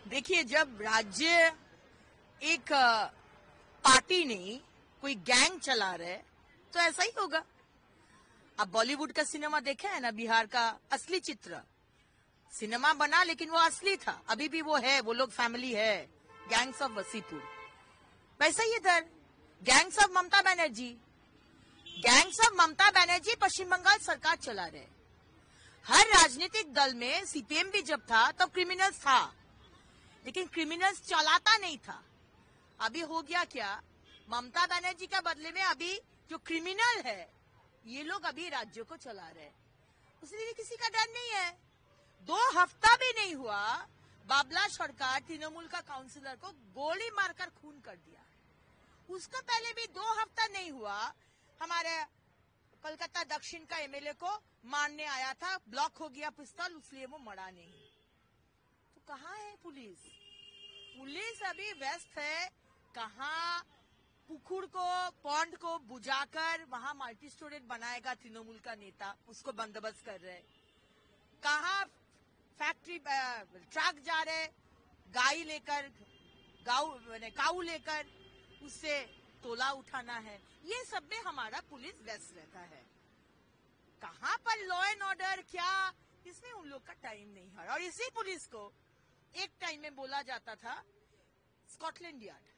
देखिए, जब राज्य एक पार्टी नहीं कोई गैंग चला रहे तो ऐसा ही होगा। अब बॉलीवुड का सिनेमा देखा है ना, बिहार का असली चित्र सिनेमा बना, लेकिन वो असली था, अभी भी वो है, वो लोग फैमिली है, गैंग्स ऑफ वसीपुर। वैसा ही इधर गैंग्स ऑफ ममता बनर्जी, पश्चिम बंगाल सरकार चला रहे। हर राजनीतिक दल में सीपीएम भी जब था तब क्रिमिनल्स था, लेकिन क्रिमिनल्स चलाता नहीं था। अभी हो गया क्या, ममता बनर्जी का बदले में अभी जो क्रिमिनल है ये लोग अभी राज्यों को चला रहे। उसलिए किसी का डर नहीं है। 2 हफ्ता भी नहीं हुआ, बाबला सरकार तृणमूल का काउंसिलर को गोली मारकर खून कर दिया। उसका पहले भी 2 हफ्ता नहीं हुआ, हमारे कोलकाता दक्षिण का एमएलए को मारने आया था, ब्लॉक हो गया पिस्तौल, इसलिए वो मरा नहीं। तो कहाँ है पुलिस? पुलिस अभी व्यस्त है। कहाँ पुकुर को, पॉन्ड को बुझाकर वहां मल्टी स्टोरेज बनाएगा तृणमूल का नेता, उसको बंदोबस्त कर रहे। कहाँ फैक्ट्री ट्रक जा रहे गाय लेकर, काऊ लेकर, उससे तोला उठाना है। ये सब में हमारा पुलिस व्यस्त रहता है। कहाँ पर लॉ एंड ऑर्डर, क्या इसमें उन लोग का टाइम नहीं है। और इसी पुलिस को एक टाइम में बोला जाता था स्कॉटलैंड यार्ड।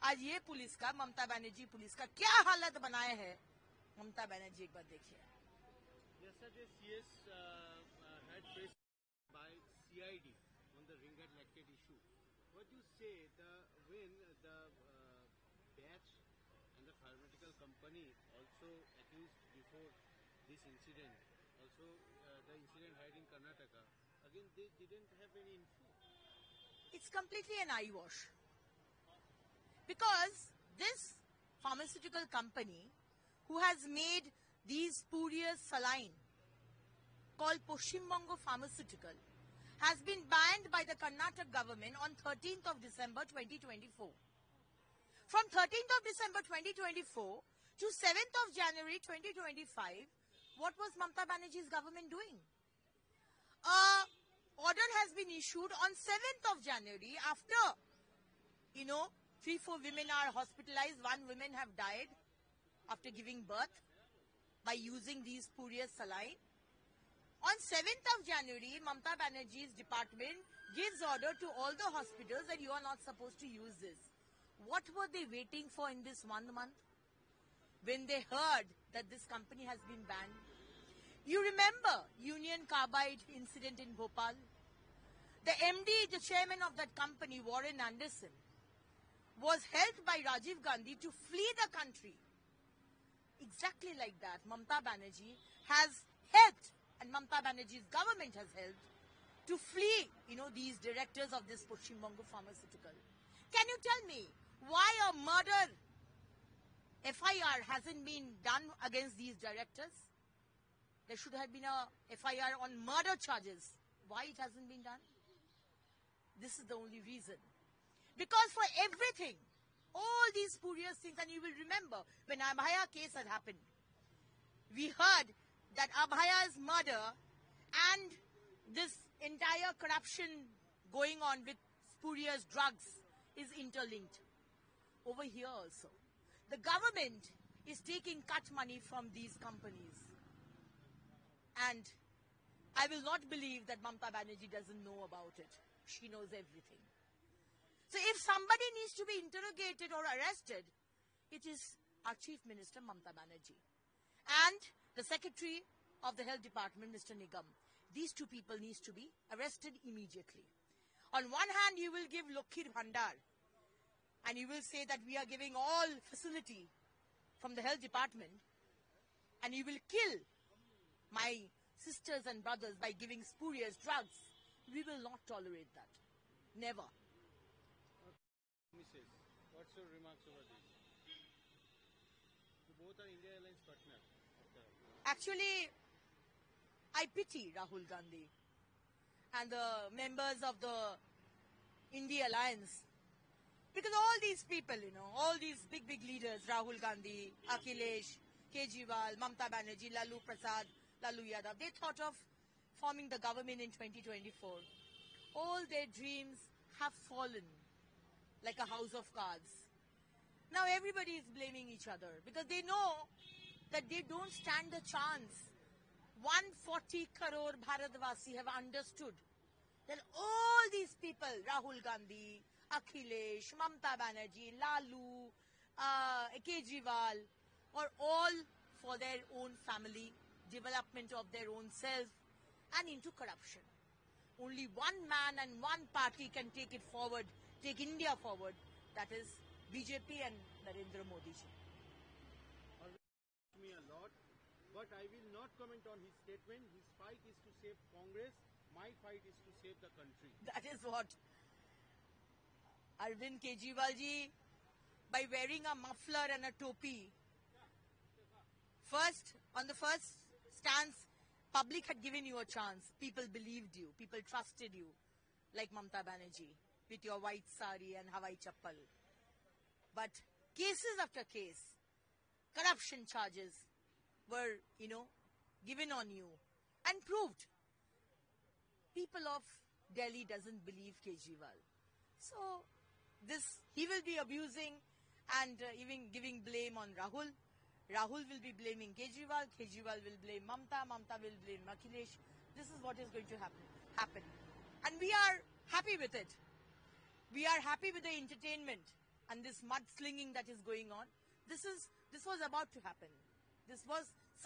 आज ये पुलिस का, ममता बनर्जी पुलिस का क्या हालत बनाए है, ममता बनर्जी एक बार देखिए। Yesterday, CS had faced by CID on the ring at lactate issue. What do you say when the batch and the pharmaceutical company also accused before this incident, also the incident had in Karnataka, again they didn't have any info? It's completely an eyewash. Because this pharmaceutical company who has made these spurious saline called Paschim Bongo Pharmaceutical has been banned by the Karnataka government on 13th of December 2024. From 13th of December 2024 to 7th of January 2025, what was Mamata Banerjee's government doing? Order has been issued on 7th of January after, 3-4 women are hospitalized, 1 woman have died after giving birth by using these spurious saline. On 7th of January, Mamata Banerjee's department gives order to all the hospitals that you are not supposed to use this. What were they waiting for in this 1 month when they heard that this company has been banned? You remember Union Carbide incident in Bhopal? The MD, the chairman of that company, Warren Anderson, was helped by Rajiv Gandhi to flee the country. Exactly like that, Mamata Banerjee has helped, and Mamata Banerjee's government has helped to flee, these directors of this Paschim Bongo Pharmaceutical. Can you tell me why a murder FIR hasn't been done against these directors? There should have been a FIR on murder charges. Why it hasn't been done? This is the only reason. Because for everything, all these spurious things, and you will remember when Abhaya case had happened, we heard that Abhaya's murder and this entire corruption going on with spurious drugs is interlinked. Over here also, the government is taking cut money from these companies. And I will not believe that Mamata Banerjee doesn't know about it. She knows everything. So if somebody needs to be interrogated or arrested, it is our Chief Minister, Mamata Banerjee, and the Secretary of the Health Department, Mr. Nigam. These 2 people need to be arrested immediately. On one hand, you will give Lokhir Bhandar, and you will say that we are giving all facility from the Health Department, and you will kill my sisters and brothers by giving spurious drugs. We will not tolerate that. Never. Mrs. What's your remarks over this? You both are India Airlines partner. Actually, I pity Rahul Gandhi and the members of the India Alliance. Because all these people, all these big leaders, Rahul Gandhi, Akhilesh, Kejriwal, Mamata Banerjee, Lalu Prasad, Lalu Yadav, they thought of forming the government in 2024. all their dreams have fallen like a house of cards. Now everybody is blaming each other because they know that they don't stand a chance. 140 crore Bharatwasi have understood that all these people, Rahul Gandhi, Akhilesh, Mamta Banerjee, Lalu, Kejriwal, are all for their own family, development of their own self, and into corruption. Only one man and one party can take it forward, take India forward. That is BJP and Narendra Modi ji. Me a lot, but I will not comment on his statement. His fight is to save Congress. My fight is to save the country. That is what Arvind Kejriwal ji, by wearing a muffler and a topi, on the first stance, public had given you a chance. People believed you. People trusted you. Like Mamta Banerjee, with your white sari and Hawai chappal. But cases after case, corruption charges were, given on you and proved. People of Delhi doesn't believe Kejriwal. So, he will be abusing and even giving blame on Rahul. Rahul will be blaming Kejriwal. Kejriwal will blame Mamta. Mamta will blame Akhilesh. This is what is going to happen. And we are happy with it. We are happy with the entertainment and this mudslinging that is going on. This was about to happen. This was